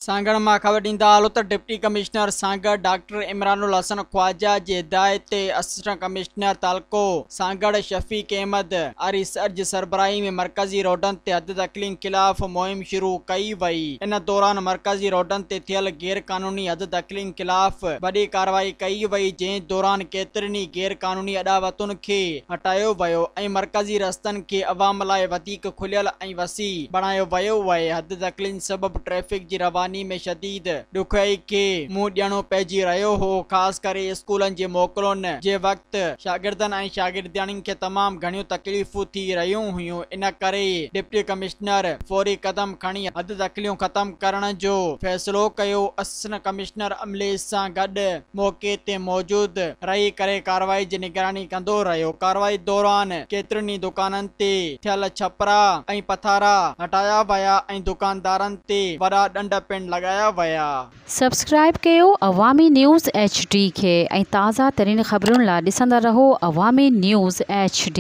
सांगड़ मां ख़बर ॾींदा हलो त deputy commissioner Sanghar doctor Imranul Hasan Khwaja जी हिदायत ते असिस्टेंट कमिश्नर तालको सांगड़ शफीक अहमद आरी सर्ज सरबराही में मरकज़ी रोडन ते हद दख़लीन खिलाफ़ मुहिम शुरू कई वई। इन दौरान मरकज़ी रोडन ते थियल गैर कानूनी हद दख़लीन खिलाफ़ वॾी कार्रवाई कई वई, जंहिं दौरान केतिरनि गैर कानूनी अॾावतुनि खे हटायो वियो ऐं मरकज़ी रस्तनि खे अवाम लाइ वधीक खुलियल ऐं वसी बणायो वियो आहे। हद दख़लीन सबबि ट्रैफ़िक जी रवानी में शदीद ॾुखियाई खे मुंहुं ॾियणो पइजी रहियो हो। ख़ासि करे स्कूलनि जे मोकलुनि जे वक़्तु शागिर्दनि ऐं शागिर्दियाणियुनि खे तमामु घणियूं तकलीफ़ूं थी रहियूं हुयूं। इन करे डिप्टी कमिश्नर फौरी क़दम खणी हद दख़लियूं ख़त्म करण जो फ़ैसिलो कयो। असिस्टेंट कमिश्नर अमले सां गॾु मौक़े ते मौजूद रही करे कार्रवाई जी निगरानी कंदो रहियो। कार्रवाई दौरान केतिरनि दुकाननि ते थियल छपरा ऐं पथारा हटाया विया ऐं दुकानदारनि ते वॾा ॾंड पिण लगाया विया। सब्सक्राइब कयो अवामी न्यूज़ HD खे ऐं ताज़ा तरीन ख़बरुनि लाइ ॾिसंदा रहो अवामी न्यूज़ HD।